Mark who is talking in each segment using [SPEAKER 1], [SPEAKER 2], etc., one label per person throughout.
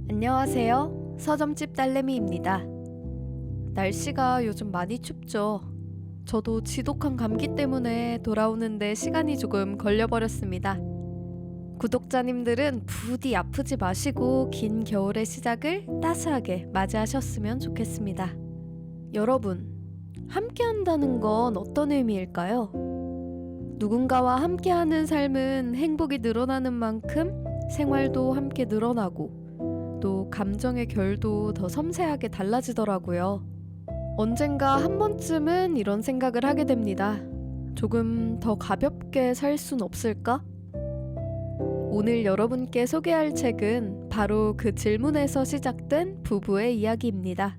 [SPEAKER 1] 안녕하세요. 서점집 딸내미입니다. 날씨가 요즘 많이 춥죠. 저도 지독한 감기 때문에 돌아오는데 시간이 조금 걸려버렸습니다. 구독자님들은 부디 아프지 마시고 긴 겨울의 시작을 따스하게 맞이하셨으면 좋겠습니다. 여러분, 함께한다는 건 어떤 의미일까요? 누군가와 함께하는 삶은 행복이 늘어나는 만큼 생활도 함께 늘어나고 또 감정의 결도 더 섬세하게 달라지더라고요. 언젠가 한 번쯤은 이런 생각을 하게 됩니다. 조금 더 가볍게 살 순 없을까? 오늘 여러분께 소개할 책은 바로 그 질문에서 시작된 부부의 이야기입니다.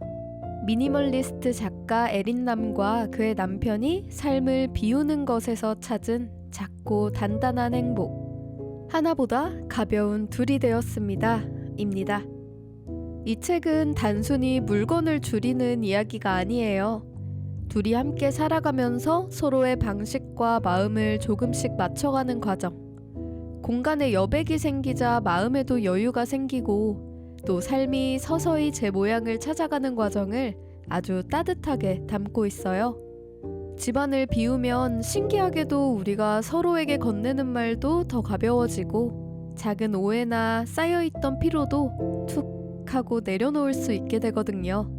[SPEAKER 1] 미니멀리스트 작가 에린남과 그의 남편이 삶을 비우는 것에서 찾은 작고 단단한 행복. 하나보다 가벼운 둘이 되었습니다. 입니다. 이 책은 단순히 물건을 줄이는 이야기가 아니에요. 둘이 함께 살아가면서 서로의 방식과 마음을 조금씩 맞춰가는 과정. 공간에 여백이 생기자 마음에도 여유가 생기고 또 삶이 서서히 제 모양을 찾아가는 과정을 아주 따뜻하게 담고 있어요. 집안을 비우면 신기하게도 우리가 서로에게 건네는 말도 더 가벼워지고 작은 오해나 쌓여있던 피로도 툭 하고 내려놓을 수 있게 되거든요.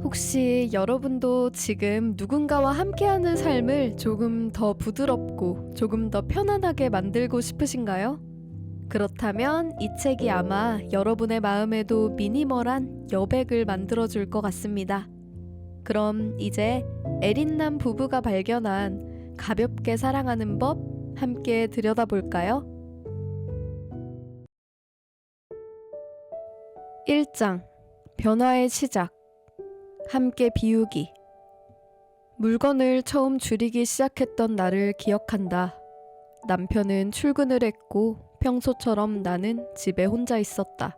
[SPEAKER 1] 혹시 여러분도 지금 누군가와 함께하는 삶을 조금 더 부드럽고 조금 더 편안하게 만들고 싶으신가요? 그렇다면 이 책이 아마 여러분의 마음에도 미니멀한 여백을 만들어줄 것 같습니다. 그럼 이제 에린남 부부가 발견한 가볍게 사랑하는 법 함께 들여다볼까요? 1장 변화의 시작. 함께 비우기. 물건을 처음 줄이기 시작했던 나를 기억한다. 남편은 출근을 했고 평소처럼 나는 집에 혼자 있었다.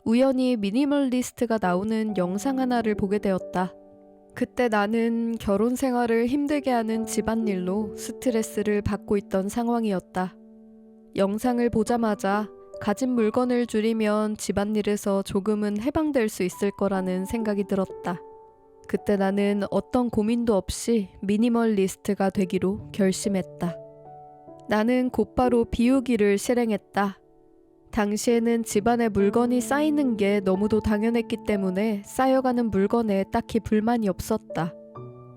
[SPEAKER 1] 우연히 미니멀리스트가 나오는 영상 하나를 보게 되었다. 그때 나는 결혼 생활을 힘들게 하는 집안일로 스트레스를 받고 있던 상황이었다. 영상을 보자마자 가진 물건을 줄이면 집안일에서 조금은 해방될 수 있을 거라는 생각이 들었다. 그때 나는 어떤 고민도 없이 미니멀리스트가 되기로 결심했다. 나는 곧바로 비우기를 실행했다. 당시에는 집안에 물건이 쌓이는 게 너무도 당연했기 때문에 쌓여가는 물건에 딱히 불만이 없었다.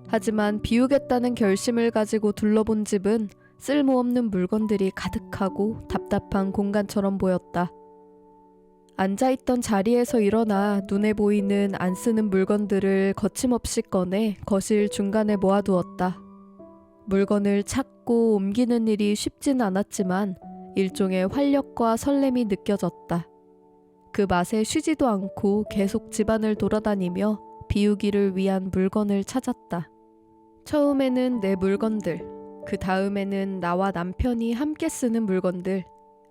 [SPEAKER 1] 하지만 비우겠다는 결심을 가지고 둘러본 집은 쓸모없는 물건들이 가득하고 답답한 공간처럼 보였다. 앉아있던 자리에서 일어나 눈에 보이는 안 쓰는 물건들을 거침없이 꺼내 거실 중간에 모아두었다. 물건을 찾고 옮기는 일이 쉽진 않았지만 일종의 활력과 설렘이 느껴졌다. 그 맛에 쉬지도 않고 계속 집안을 돌아다니며 비우기를 위한 물건을 찾았다. 처음에는 내 물건들, 그 다음에는 나와 남편이 함께 쓰는 물건들,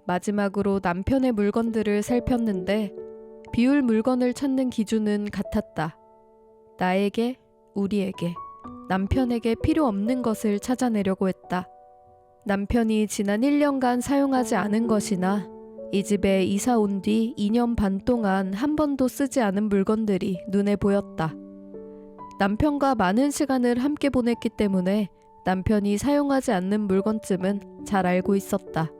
[SPEAKER 1] 마지막으로 남편의 물건들을 살폈는데 비울 물건을 찾는 기준은 같았다. 나에게, 우리에게, 남편에게 필요 없는 것을 찾아내려고 했다. 남편이 지난 1년간 사용하지 않은 것이나 이 집에 이사 온 뒤 2년 반 동안 한 번도 쓰지 않은 물건들이 눈에 보였다. 남편과 많은 시간을 함께 보냈기 때문에 남편이 사용하지 않는 물건쯤은 잘 알고 있었다.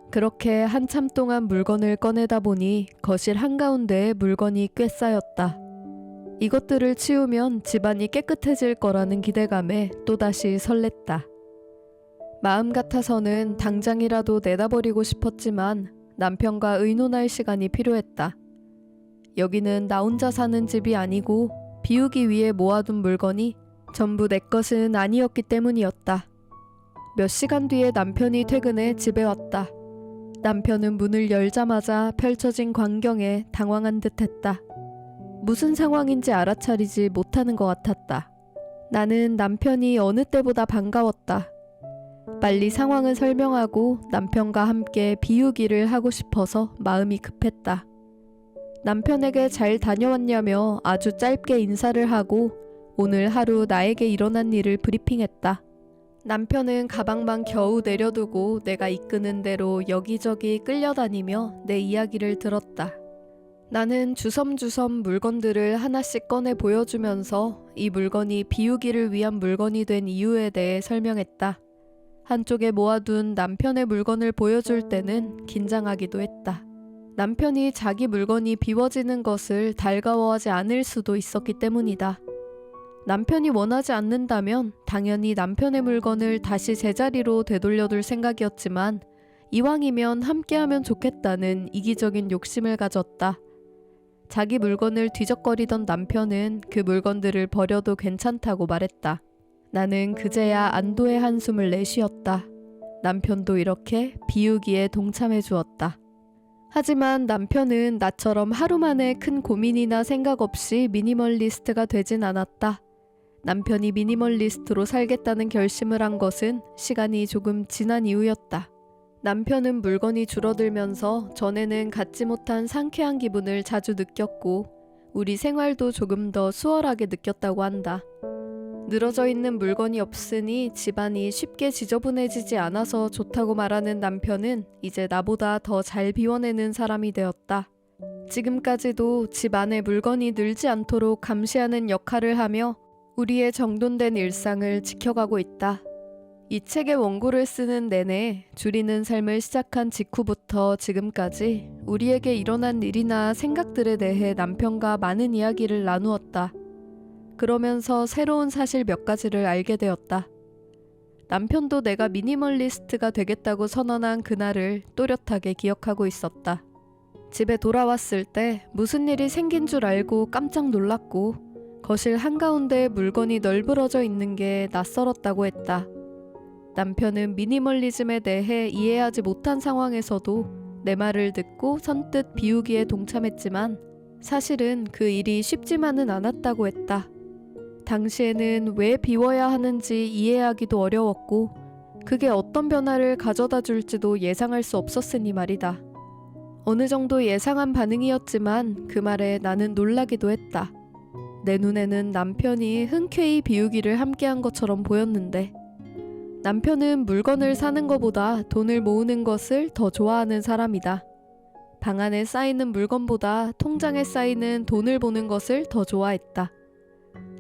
[SPEAKER 1] 그렇게 한참 동안 물건을 꺼내다 보니 거실 한가운데에 물건이 꽤 쌓였다. 이것들을 치우면 집안이 깨끗해질 거라는 기대감에 또다시 설렜다. 마음 같아서는 당장이라도 내다버리고 싶었지만 남편과 의논할 시간이 필요했다. 여기는 나 혼자 사는 집이 아니고 비우기 위해 모아둔 물건이 전부 내 것은 아니었기 때문이었다. 몇 시간 뒤에 남편이 퇴근해 집에 왔다. 남편은 문을 열자마자 펼쳐진 광경에 당황한 듯했다. 무슨 상황인지 알아차리지 못하는 것 같았다. 나는 남편이 어느 때보다 반가웠다. 빨리 상황을 설명하고 남편과 함께 비우기를 하고 싶어서 마음이 급했다. 남편에게 잘 다녀왔냐며 아주 짧게 인사를 하고 오늘 하루 나에게 일어난 일을 브리핑했다. 남편은 가방만 겨우 내려두고 내가 이끄는 대로 여기저기 끌려다니며 내 이야기를 들었다. 나는 주섬주섬 물건들을 하나씩 꺼내 보여주면서 이 물건이 비우기를 위한 물건이 된 이유에 대해 설명했다. 한쪽에 모아둔 남편의 물건을 보여줄 때는 긴장하기도 했다. 남편이 자기 물건이 비워지는 것을 달가워하지 않을 수도 있었기 때문이다. 남편이 원하지 않는다면 당연히 남편의 물건을 다시 제자리로 되돌려둘 생각이었지만 이왕이면 함께하면 좋겠다는 이기적인 욕심을 가졌다. 자기 물건을 뒤적거리던 남편은 그 물건들을 버려도 괜찮다고 말했다. 나는 그제야 안도의 한숨을 내쉬었다. 남편도 이렇게 비우기에 동참해 주었다. 하지만 남편은 나처럼 하루 만에 큰 고민이나 생각 없이 미니멀리스트가 되진 않았다. 남편이 미니멀리스트로 살겠다는 결심을 한 것은 시간이 조금 지난 이후였다. 남편은 물건이 줄어들면서 전에는 갖지 못한 상쾌한 기분을 자주 느꼈고 우리 생활도 조금 더 수월하게 느꼈다고 한다. 늘어져 있는 물건이 없으니 집안이 쉽게 지저분해지지 않아서 좋다고 말하는 남편은 이제 나보다 더 잘 비워내는 사람이 되었다. 지금까지도 집 안에 물건이 늘지 않도록 감시하는 역할을 하며 우리의 정돈된 일상을 지켜가고 있다. 이 책의 원고를 쓰는 내내 줄이는 삶을 시작한 직후부터 지금까지 우리에게 일어난 일이나 생각들에 대해 남편과 많은 이야기를 나누었다. 그러면서 새로운 사실 몇 가지를 알게 되었다. 남편도 내가 미니멀리스트가 되겠다고 선언한 그날을 또렷하게 기억하고 있었다. 집에 돌아왔을 때 무슨 일이 생긴 줄 알고 깜짝 놀랐고 거실 한가운데에 물건이 널브러져 있는 게 낯설었다고 했다. 남편은 미니멀리즘에 대해 이해하지 못한 상황에서도 내 말을 듣고 선뜻 비우기에 동참했지만 사실은 그 일이 쉽지만은 않았다고 했다. 당시에는 왜 비워야 하는지 이해하기도 어려웠고 그게 어떤 변화를 가져다 줄지도 예상할 수 없었으니 말이다. 어느 정도 예상한 반응이었지만 그 말에 나는 놀라기도 했다. 내 눈에는 남편이 흔쾌히 비우기를 함께한 것처럼 보였는데 남편은 물건을 사는 것보다 돈을 모으는 것을 더 좋아하는 사람이다. 방 안에 쌓이는 물건보다 통장에 쌓이는 돈을 보는 것을 더 좋아했다.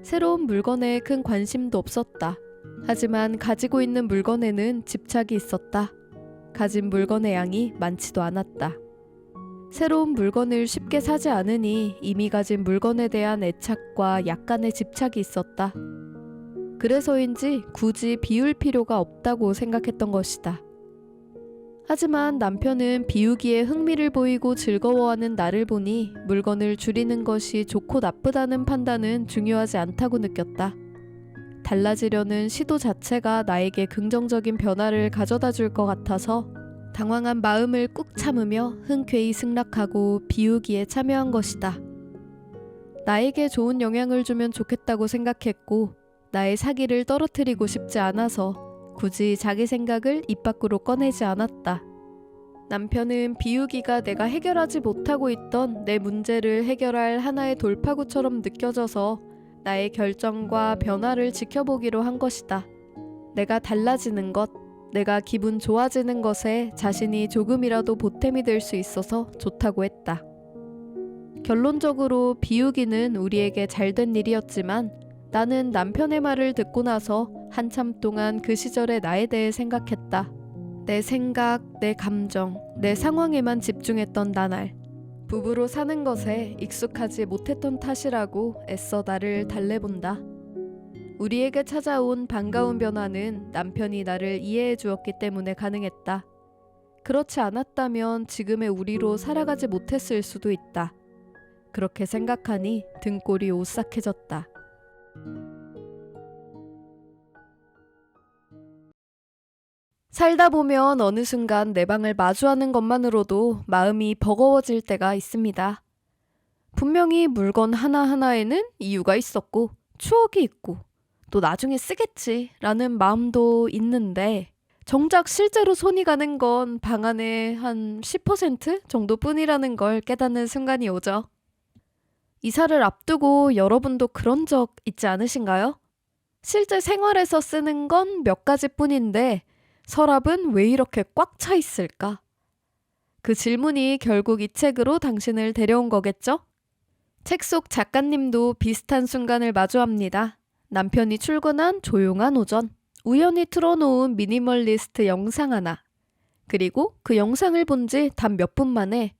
[SPEAKER 1] 새로운 물건에 큰 관심도 없었다. 하지만 가지고 있는 물건에는 집착이 있었다. 가진 물건의 양이 많지도 않았다. 새로운 물건을 쉽게 사지 않으니 이미 가진 물건에 대한 애착과 약간의 집착이 있었다. 그래서인지 굳이 비울 필요가 없다고 생각했던 것이다. 하지만 남편은 비우기에 흥미를 보이고 즐거워하는 나를 보니 물건을 줄이는 것이 좋고 나쁘다는 판단은 중요하지 않다고 느꼈다. 달라지려는 시도 자체가 나에게 긍정적인 변화를 가져다 줄 것 같아서 당황한 마음을 꾹 참으며 흔쾌히 승낙하고 비우기에 참여한 것이다. 나에게 좋은 영향을 주면 좋겠다고 생각했고 나의 사기를 떨어뜨리고 싶지 않아서 굳이 자기 생각을 입 밖으로 꺼내지 않았다. 남편은 비우기가 내가 해결하지 못하고 있던 내 문제를 해결할 하나의 돌파구처럼 느껴져서 나의 결정과 변화를 지켜보기로 한 것이다. 내가 달라지는 것, 내가 기분 좋아지는 것에 자신이 조금이라도 보탬이 될 수 있어서 좋다고 했다. 결론적으로 비우기는 우리에게 잘된 일이었지만 나는 남편의 말을 듣고 나서 한참 동안 그 시절의 나에 대해 생각했다. 내 생각, 내 감정, 내 상황에만 집중했던 나날. 부부로 사는 것에 익숙하지 못했던 탓이라고 애써 나를 달래본다. 우리에게 찾아온 반가운 변화는 남편이 나를 이해해 주었기 때문에 가능했다. 그렇지 않았다면 지금의 우리로 살아가지 못했을 수도 있다. 그렇게 생각하니 등골이 오싹해졌다. 살다 보면 어느 순간 내 방을 마주하는 것만으로도 마음이 버거워질 때가 있습니다. 분명히 물건 하나하나에는 이유가 있었고 추억이 있고 또 나중에 쓰겠지 라는 마음도 있는데 정작 실제로 손이 가는 건 방 안에 한 10% 정도뿐이라는 걸 깨닫는 순간이 오죠. 이사를 앞두고 여러분도 그런 적 있지 않으신가요? 실제 생활에서 쓰는 건 몇 가지뿐인데 서랍은 왜 이렇게 꽉 차 있을까? 그 질문이 결국 이 책으로 당신을 데려온 거겠죠? 책 속 작가님도 비슷한 순간을 마주합니다. 남편이 출근한 조용한 오전, 우연히 틀어놓은 미니멀리스트 영상 하나. 그리고 그 영상을 본 지 단 몇 분 만에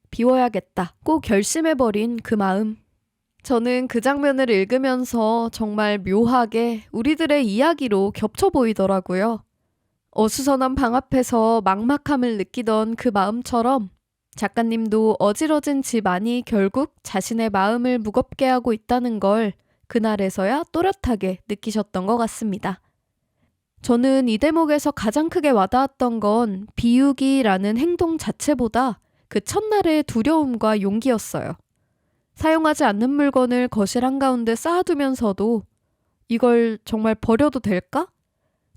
[SPEAKER 1] 비워야겠다고 결심해버린 그 마음. 저는 그 장면을 읽으면서 정말 묘하게 우리들의 이야기로 겹쳐 보이더라고요. 어수선한 방 앞에서 막막함을 느끼던 그 마음처럼 작가님도 어지러진 집 안이 결국 자신의 마음을 무겁게 하고 있다는 걸 그날에서야 또렷하게 느끼셨던 것 같습니다. 저는 이 대목에서 가장 크게 와닿았던 건 비우기라는 행동 자체보다 그 첫날의 두려움과 용기였어요. 사용하지 않는 물건을 거실 한가운데 쌓아두면서도 이걸 정말 버려도 될까?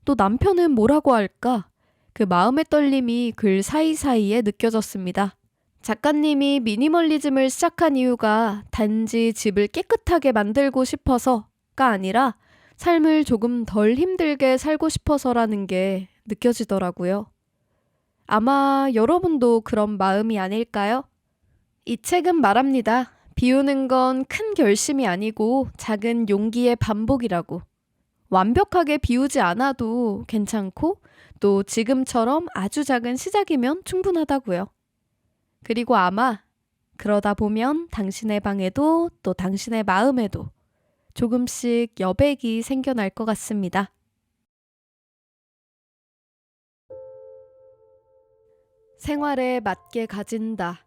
[SPEAKER 1] 또 남편은 뭐라고 할까? 그 마음의 떨림이 글 사이사이에 느껴졌습니다. 작가님이 미니멀리즘을 시작한 이유가 단지 집을 깨끗하게 만들고 싶어서가 아니라 삶을 조금 덜 힘들게 살고 싶어서라는 게 느껴지더라고요. 아마 여러분도 그런 마음이 아닐까요? 이 책은 말합니다. 비우는 건 큰 결심이 아니고 작은 용기의 반복이라고. 완벽하게 비우지 않아도 괜찮고 또 지금처럼 아주 작은 시작이면 충분하다고요. 그리고 아마 그러다 보면 당신의 방에도 또 당신의 마음에도 조금씩 여백이 생겨날 것 같습니다. 생활에 맞게 가진다.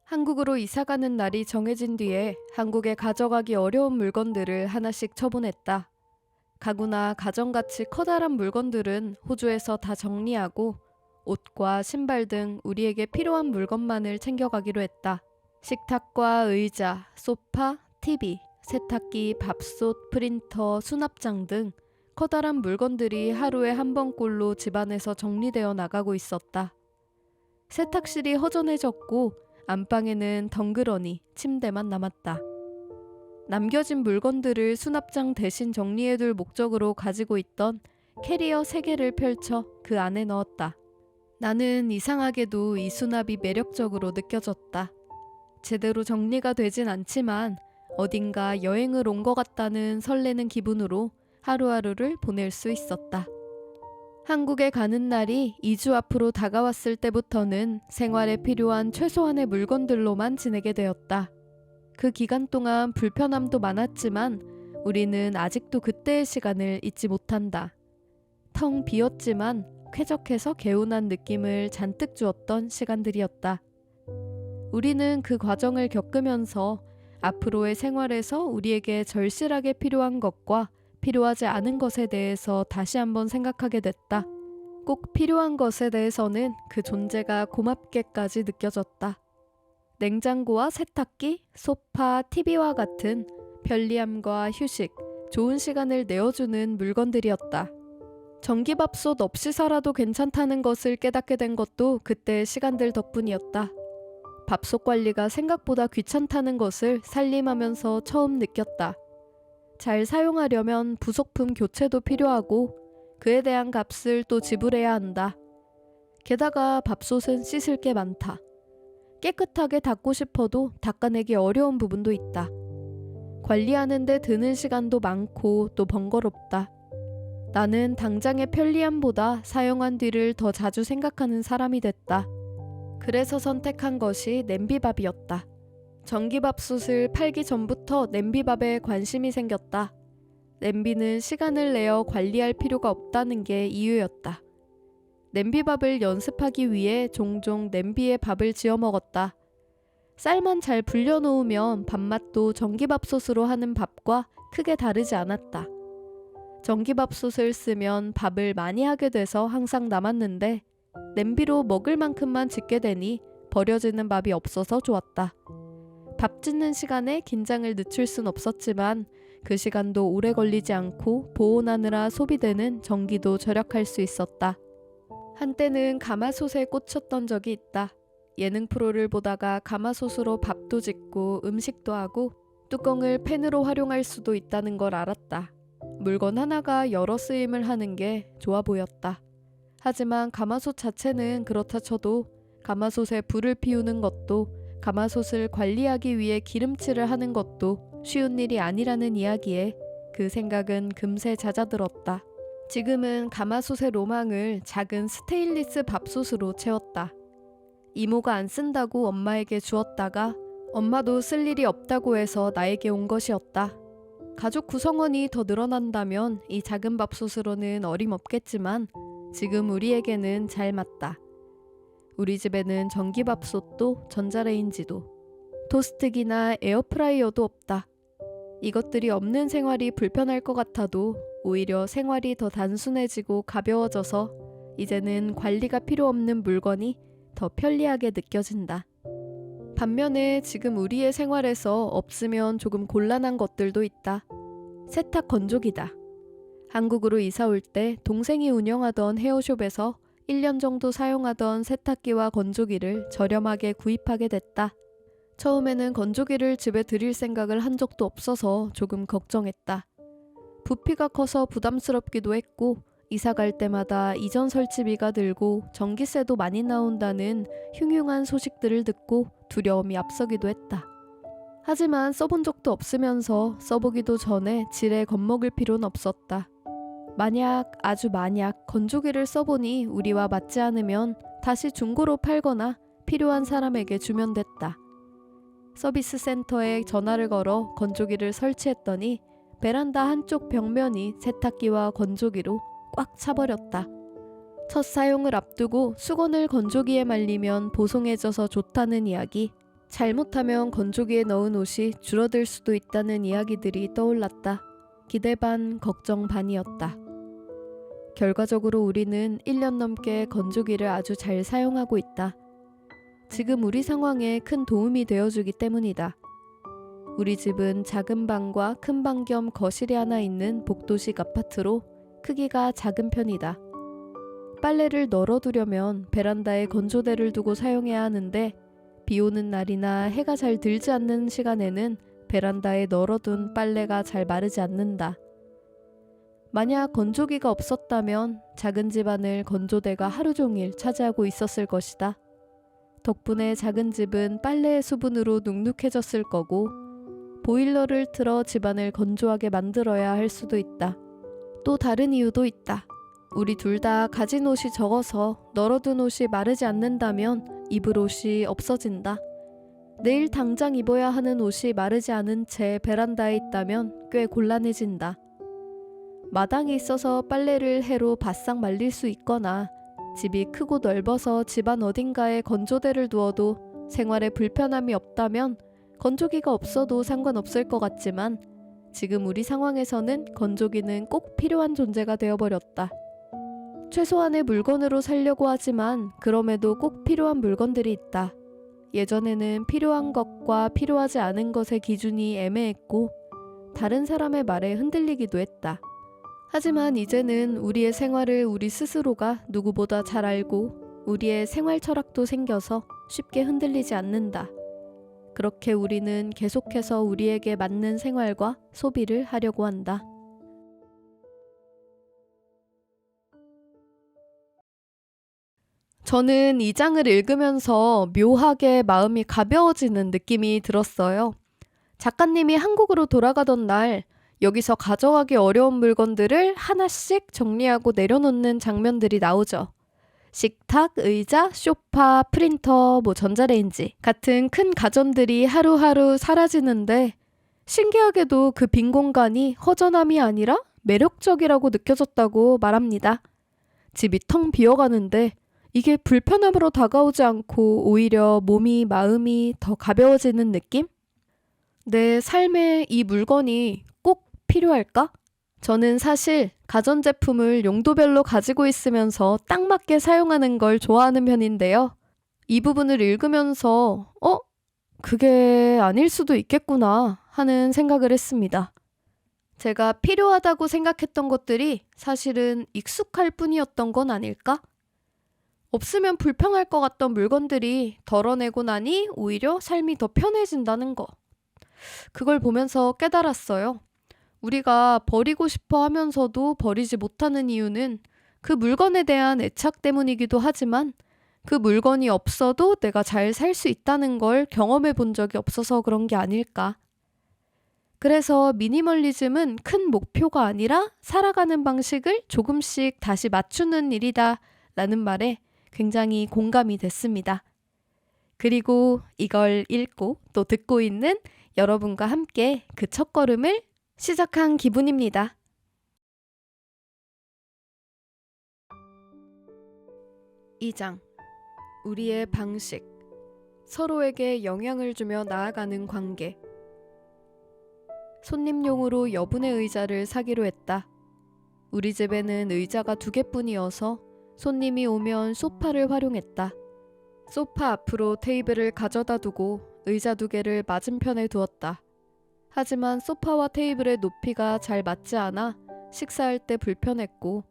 [SPEAKER 1] 한국으로 이사가는 날이 정해진 뒤에 한국에 가져가기 어려운 물건들을 하나씩 처분했다. 가구나 가정같이 커다란 물건들은 호주에서 다 정리하고 옷과 신발 등 우리에게 필요한 물건만을 챙겨가기로 했다. 식탁과 의자, 소파, TV, 세탁기, 밥솥, 프린터, 수납장 등 커다란 물건들이 하루에 한 번꼴로 집안에서 정리되어 나가고 있었다. 세탁실이 허전해졌고 안방에는 덩그러니 침대만 남았다. 남겨진 물건들을 수납장 대신 정리해둘 목적으로 가지고 있던 캐리어 3개를 펼쳐 그 안에 넣었다. 나는 이상하게도 이 수납이 매력적으로 느껴졌다. 제대로 정리가 되진 않지만 어딘가 여행을 온 것 같다는 설레는 기분으로 하루하루를 보낼 수 있었다. 한국에 가는 날이 2주 앞으로 다가왔을 때부터는 생활에 필요한 최소한의 물건들로만 지내게 되었다. 그 기간 동안 불편함도 많았지만 우리는 아직도 그때의 시간을 잊지 못한다. 텅 비었지만 쾌적해서 개운한 느낌을 잔뜩 주었던 시간들이었다. 우리는 그 과정을 겪으면서 앞으로의 생활에서 우리에게 절실하게 필요한 것과 필요하지 않은 것에 대해서 다시 한번 생각하게 됐다. 꼭 필요한 것에 대해서는 그 존재가 고맙게까지 느껴졌다. 냉장고와 세탁기, 소파, TV와 같은 편리함과 휴식, 좋은 시간을 내어주는 물건들이었다. 전기밥솥 없이 살아도 괜찮다는 것을 깨닫게 된 것도 그때의 시간들 덕분이었다. 밥솥 관리가 생각보다 귀찮다는 것을 살림하면서 처음 느꼈다. 잘 사용하려면 부속품 교체도 필요하고 그에 대한 값을 또 지불해야 한다. 게다가 밥솥은 씻을 게 많다. 깨끗하게 닦고 싶어도 닦아내기 어려운 부분도 있다. 관리하는 데 드는 시간도 많고 또 번거롭다. 나는 당장의 편리함보다 사용한 뒤를 더 자주 생각하는 사람이 됐다. 그래서 선택한 것이 냄비밥이었다. 전기밥솥을 팔기 전부터 냄비밥에 관심이 생겼다. 냄비는 시간을 내어 관리할 필요가 없다는 게 이유였다. 냄비밥을 연습하기 위해 종종 냄비에 밥을 지어 먹었다. 쌀만 잘 불려놓으면 밥맛도 전기밥솥으로 하는 밥과 크게 다르지 않았다. 전기밥솥을 쓰면 밥을 많이 하게 돼서 항상 남았는데 냄비로 먹을 만큼만 짓게 되니 버려지는 밥이 없어서 좋았다. 밥 짓는 시간에 긴장을 늦출 순 없었지만 그 시간도 오래 걸리지 않고 보온하느라 소비되는 전기도 절약할 수 있었다. 한때는 가마솥에 꽂혔던 적이 있다. 예능 프로를 보다가 가마솥으로 밥도 짓고 음식도 하고 뚜껑을 팬으로 활용할 수도 있다는 걸 알았다. 물건 하나가 여러 쓰임을 하는 게 좋아 보였다. 하지만 가마솥 자체는 그렇다 쳐도 가마솥에 불을 피우는 것도, 가마솥을 관리하기 위해 기름칠을 하는 것도 쉬운 일이 아니라는 이야기에 그 생각은 금세 잦아들었다. 지금은 가마솥의 로망을 작은 스테인리스 밥솥으로 채웠다. 이모가 안 쓴다고 엄마에게 주었다가 엄마도 쓸 일이 없다고 해서 나에게 온 것이었다. 가족 구성원이 더 늘어난다면 이 작은 밥솥으로는 어림없겠지만 지금 우리에게는 잘 맞다. 우리 집에는 전기밥솥도 전자레인지도 토스트기나 에어프라이어도 없다. 이것들이 없는 생활이 불편할 것 같아도 오히려 생활이 더 단순해지고 가벼워져서 이제는 관리가 필요 없는 물건이 더 편리하게 느껴진다. 반면에 지금 우리의 생활에서 없으면 조금 곤란한 것들도 있다. 세탁 건조기다. 한국으로 이사 올 때 동생이 운영하던 헤어숍에서 1년 정도 사용하던 세탁기와 건조기를 저렴하게 구입하게 됐다. 처음에는 건조기를 집에 들일 생각을 한 적도 없어서 조금 걱정했다. 부피가 커서 부담스럽기도 했고 이사 갈 때마다 이전 설치비가 들고 전기세도 많이 나온다는 흉흉한 소식들을 듣고 두려움이 앞서기도 했다. 하지만 써본 적도 없으면서 써보기도 전에 지레 겁먹을 필요는 없었다. 아주 만약 건조기를 써보니 우리와 맞지 않으면 다시 중고로 팔거나 필요한 사람에게 주면 됐다. 서비스 센터에 전화를 걸어 건조기를 설치했더니 베란다 한쪽 벽면이 세탁기와 건조기로 꽉 차버렸다. 첫 사용을 앞두고 수건을 건조기에 말리면 보송해져서 좋다는 이야기, 잘못하면 건조기에 넣은 옷이 줄어들 수도 있다는 이야기들이 떠올랐다. 기대 반 걱정 반이었다. 결과적으로 우리는 1년 넘게 건조기를 아주 잘 사용하고 있다. 지금 우리 상황에 큰 도움이 되어주기 때문이다. 우리 집은 작은 방과 큰 방 겸 거실이 하나 있는 복도식 아파트로 크기가 작은 편이다. 빨래를 널어두려면 베란다에 건조대를 두고 사용해야 하는데 비 오는 날이나 해가 잘 들지 않는 시간에는 베란다에 널어둔 빨래가 잘 마르지 않는다. 만약 건조기가 없었다면 작은 집안을 건조대가 하루 종일 차지하고 있었을 것이다. 덕분에 작은 집은 빨래의 수분으로 눅눅해졌을 거고 보일러를 틀어 집안을 건조하게 만들어야 할 수도 있다. 또 다른 이유도 있다. 우리 둘 다 가진 옷이 적어서 널어둔 옷이 마르지 않는다면 입을 옷이 없어진다. 내일 당장 입어야 하는 옷이 마르지 않은 채 베란다에 있다면 꽤 곤란해진다. 마당이 있어서 빨래를 해로 바싹 말릴 수 있거나 집이 크고 넓어서 집안 어딘가에 건조대를 두어도 생활에 불편함이 없다면 건조기가 없어도 상관없을 것 같지만 지금 우리 상황에서는 건조기는 꼭 필요한 존재가 되어버렸다. 최소한의 물건으로 살려고 하지만 그럼에도 꼭 필요한 물건들이 있다. 예전에는 필요한 것과 필요하지 않은 것의 기준이 애매했고 다른 사람의 말에 흔들리기도 했다. 하지만 이제는 우리의 생활을 우리 스스로가 누구보다 잘 알고 우리의 생활 철학도 생겨서 쉽게 흔들리지 않는다. 그렇게 우리는 계속해서 우리에게 맞는 생활과 소비를 하려고 한다. 저는 이 장을 읽으면서 묘하게 마음이 가벼워지는 느낌이 들었어요. 작가님이 한국으로 돌아가던 날 여기서 가져가기 어려운 물건들을 하나씩 정리하고 내려놓는 장면들이 나오죠. 식탁, 의자, 소파, 프린터, 전자레인지 같은 큰 가전들이 하루하루 사라지는데 신기하게도 그 빈 공간이 허전함이 아니라 매력적이라고 느껴졌다고 말합니다. 집이 텅 비어가는데 이게 불편함으로 다가오지 않고 오히려 몸이 마음이 더 가벼워지는 느낌? 내 삶에 이 물건이 꼭 필요할까? 저는 사실 가전제품을 용도별로 가지고 있으면서 딱 맞게 사용하는 걸 좋아하는 편인데요. 이 부분을 읽으면서 그게 아닐 수도 있겠구나 하는 생각을 했습니다. 제가 필요하다고 생각했던 것들이 사실은 익숙할 뿐이었던 건 아닐까? 없으면 불편할 것 같던 물건들이 덜어내고 나니 오히려 삶이 더 편해진다는 거. 그걸 보면서 깨달았어요. 우리가 버리고 싶어 하면서도 버리지 못하는 이유는 그 물건에 대한 애착 때문이기도 하지만 그 물건이 없어도 내가 잘 살 수 있다는 걸 경험해 본 적이 없어서 그런 게 아닐까. 그래서 미니멀리즘은 큰 목표가 아니라 살아가는 방식을 조금씩 다시 맞추는 일이다 라는 말에 굉장히 공감이 됐습니다. 그리고 이걸 읽고 또 듣고 있는 여러분과 함께 그 첫걸음을 시작한 기분입니다. 2장 우리의 방식 서로에게 영향을 주며 나아가는 관계 손님용으로 여분의 의자를 사기로 했다. 우리 집에는 의자가 2개뿐이어서 손님이 오면 소파를 활용했다. 소파 앞으로 테이블을 가져다 두고 의자 2개를 맞은편에 두었다. 하지만 소파와 테이블의 높이가 잘 맞지 않아 식사할 때 불편했고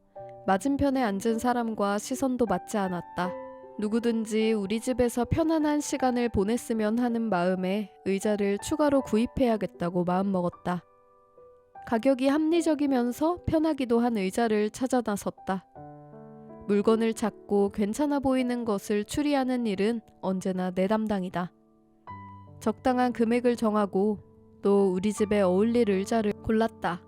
[SPEAKER 1] 맞은편에 앉은 사람과 시선도 맞지 않았다. 누구든지 우리 집에서 편안한 시간을 보냈으면 하는 마음에 의자를 추가로 구입해야겠다고 마음먹었다. 가격이 합리적이면서 편하기도 한 의자를 찾아 나섰다. 물건을 찾고 괜찮아 보이는 것을 추리하는 일은 언제나 내 담당이다. 적당한 금액을 정하고 또 우리 집에 어울릴 의자를 골랐다.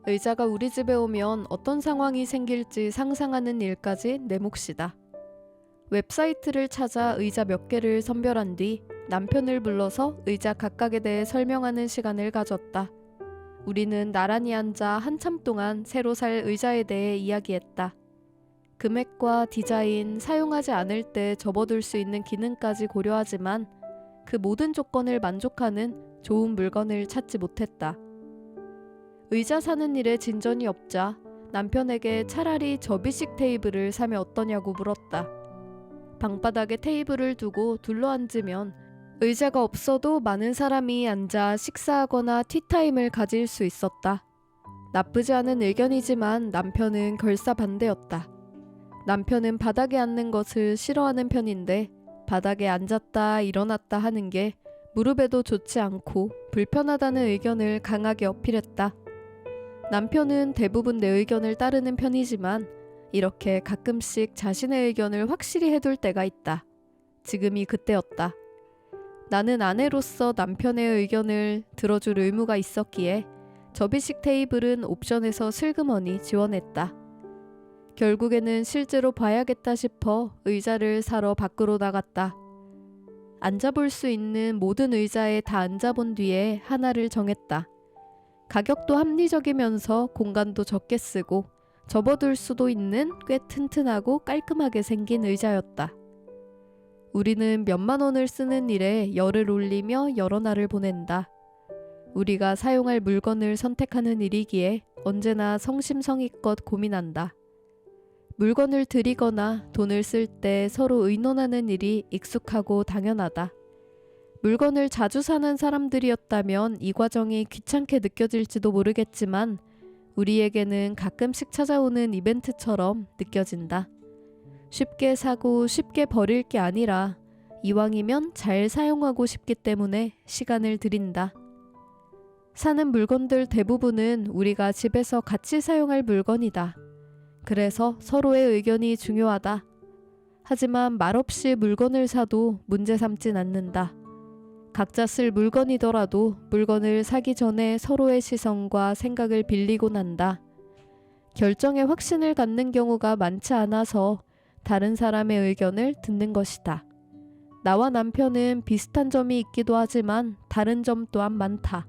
[SPEAKER 1] 의자가 우리 집에 오면 어떤 상황이 생길지 상상하는 일까지 내 몫이다. 웹사이트를 찾아 의자 몇 개를 선별한 뒤 남편을 불러서 의자 각각에 대해 설명하는 시간을 가졌다. 우리는 나란히 앉아 한참 동안 새로 살 의자에 대해 이야기했다. 금액과 디자인, 사용하지 않을 때 접어둘 수 있는 기능까지 고려하지만 그 모든 조건을 만족하는 좋은 물건을 찾지 못했다. 의자 사는 일에 진전이 없자 남편에게 차라리 접이식 테이블을 사면 어떠냐고 물었다. 방바닥에 테이블을 두고 둘러앉으면 의자가 없어도 많은 사람이 앉아 식사하거나 티타임을 가질 수 있었다. 나쁘지 않은 의견이지만 남편은 결사반대였다. 남편은 바닥에 앉는 것을 싫어하는 편인데 바닥에 앉았다 일어났다 하는 게 무릎에도 좋지 않고 불편하다는 의견을 강하게 어필했다. 남편은 대부분 내 의견을 따르는 편이지만 이렇게 가끔씩 자신의 의견을 확실히 해둘 때가 있다. 지금이 그때였다. 나는 아내로서 남편의 의견을 들어줄 의무가 있었기에 접이식 테이블은 옵션에서 슬그머니 지원했다. 결국에는 실제로 봐야겠다 싶어 의자를 사러 밖으로 나갔다. 앉아볼 수 있는 모든 의자에 다 앉아본 뒤에 하나를 정했다. 가격도 합리적이면서 공간도 적게 쓰고 접어둘 수도 있는 꽤 튼튼하고 깔끔하게 생긴 의자였다. 우리는 몇만 원을 쓰는 일에 열을 올리며 여러 날을 보낸다. 우리가 사용할 물건을 선택하는 일이기에 언제나 성심성의껏 고민한다. 물건을 들이거나 돈을 쓸 때 서로 의논하는 일이 익숙하고 당연하다. 물건을 자주 사는 사람들이었다면 이 과정이 귀찮게 느껴질지도 모르겠지만 우리에게는 가끔씩 찾아오는 이벤트처럼 느껴진다. 쉽게 사고 쉽게 버릴 게 아니라 이왕이면 잘 사용하고 싶기 때문에 시간을 들인다. 사는 물건들 대부분은 우리가 집에서 같이 사용할 물건이다. 그래서 서로의 의견이 중요하다. 하지만 말없이 물건을 사도 문제 삼진 않는다. 각자 쓸 물건이더라도 물건을 사기 전에 서로의 시선과 생각을 빌리고 난다. 결정에 확신을 갖는 경우가 많지 않아서 다른 사람의 의견을 듣는 것이다. 나와 남편은 비슷한 점이 있기도 하지만 다른 점 또한 많다.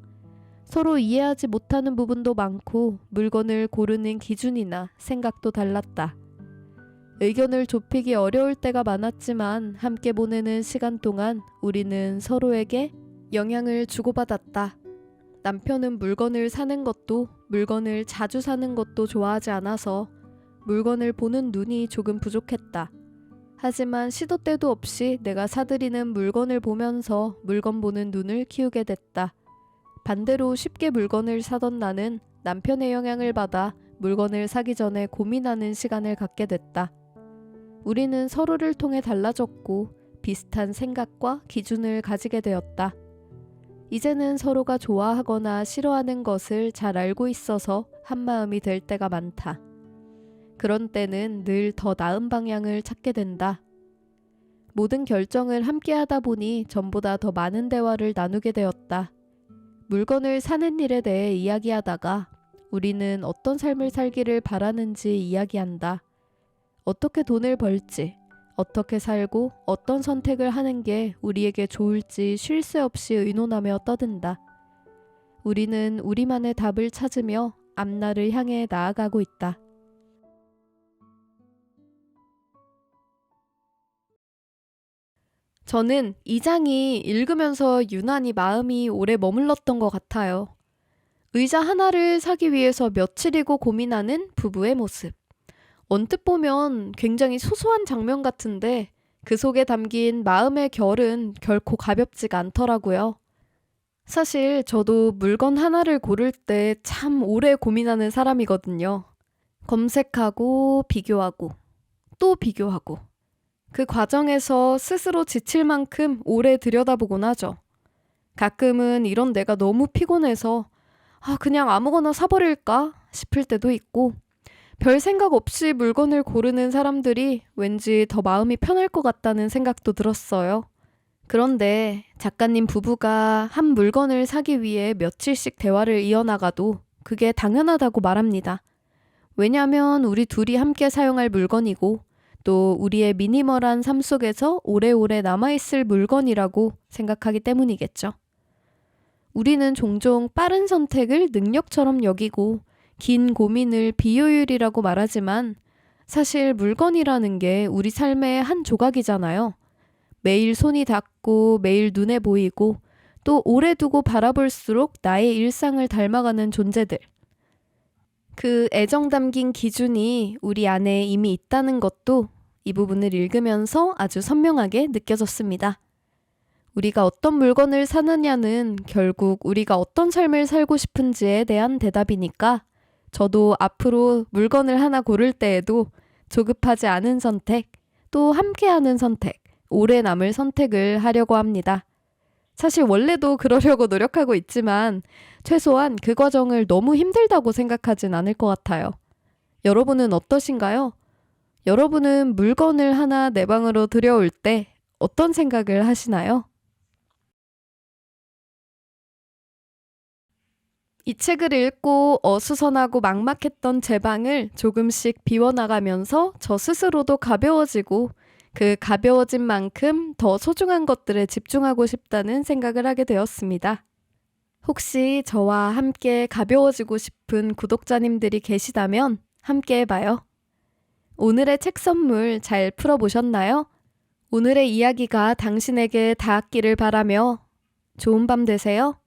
[SPEAKER 1] 서로 이해하지 못하는 부분도 많고 물건을 고르는 기준이나 생각도 달랐다. 의견을 좁히기 어려울 때가 많았지만 함께 보내는 시간 동안 우리는 서로에게 영향을 주고받았다. 남편은 물건을 사는 것도 물건을 자주 사는 것도 좋아하지 않아서 물건을 보는 눈이 조금 부족했다. 하지만 시도 때도 없이 내가 사들이는 물건을 보면서 물건 보는 눈을 키우게 됐다. 반대로 쉽게 물건을 사던 나는 남편의 영향을 받아 물건을 사기 전에 고민하는 시간을 갖게 됐다. 우리는 서로를 통해 달라졌고 비슷한 생각과 기준을 가지게 되었다. 이제는 서로가 좋아하거나 싫어하는 것을 잘 알고 있어서 한마음이 될 때가 많다. 그런 때는 늘 더 나은 방향을 찾게 된다. 모든 결정을 함께 하다 보니 전보다 더 많은 대화를 나누게 되었다. 물건을 사는 일에 대해 이야기하다가 우리는 어떤 삶을 살기를 바라는지 이야기한다. 어떻게 돈을 벌지, 어떻게 살고 어떤 선택을 하는 게 우리에게 좋을지 쉴 새 없이 의논하며 떠든다. 우리는 우리만의 답을 찾으며 앞날을 향해 나아가고 있다. 저는 이 장이 읽으면서 유난히 마음이 오래 머물렀던 것 같아요. 의자 하나를 사기 위해서 며칠이고 고민하는 부부의 모습. 언뜻 보면 굉장히 소소한 장면 같은데 그 속에 담긴 마음의 결은 결코 가볍지가 않더라고요. 사실 저도 물건 하나를 고를 때 참 오래 고민하는 사람이거든요. 검색하고 비교하고 또 비교하고 그 과정에서 스스로 지칠 만큼 오래 들여다보곤 하죠. 가끔은 이런 내가 너무 피곤해서 그냥 아무거나 사버릴까 싶을 때도 있고 별 생각 없이 물건을 고르는 사람들이 왠지 더 마음이 편할 것 같다는 생각도 들었어요. 그런데 작가님 부부가 한 물건을 사기 위해 며칠씩 대화를 이어나가도 그게 당연하다고 말합니다. 왜냐하면 우리 둘이 함께 사용할 물건이고 또 우리의 미니멀한 삶 속에서 오래오래 남아있을 물건이라고 생각하기 때문이겠죠. 우리는 종종 빠른 선택을 능력처럼 여기고 긴 고민을 비효율이라고 말하지만 사실 물건이라는 게 우리 삶의 한 조각이잖아요. 매일 손이 닿고 매일 눈에 보이고 또 오래 두고 바라볼수록 나의 일상을 닮아가는 존재들. 그 애정 담긴 기준이 우리 안에 이미 있다는 것도 이 부분을 읽으면서 아주 선명하게 느껴졌습니다. 우리가 어떤 물건을 사느냐는 결국 우리가 어떤 삶을 살고 싶은지에 대한 대답이니까 저도 앞으로 물건을 하나 고를 때에도 조급하지 않은 선택, 또 함께하는 선택, 오래 남을 선택을 하려고 합니다. 사실 원래도 그러려고 노력하고 있지만 최소한 그 과정을 너무 힘들다고 생각하진 않을 것 같아요. 여러분은 어떠신가요? 여러분은 물건을 하나 내 방으로 들여올 때 어떤 생각을 하시나요? 이 책을 읽고 어수선하고 막막했던 제 방을 조금씩 비워나가면서 저 스스로도 가벼워지고 그 가벼워진 만큼 더 소중한 것들에 집중하고 싶다는 생각을 하게 되었습니다. 혹시 저와 함께 가벼워지고 싶은 구독자님들이 계시다면 함께 해봐요. 오늘의 책 선물 잘 풀어보셨나요? 오늘의 이야기가 당신에게 닿았기를 바라며 좋은 밤 되세요.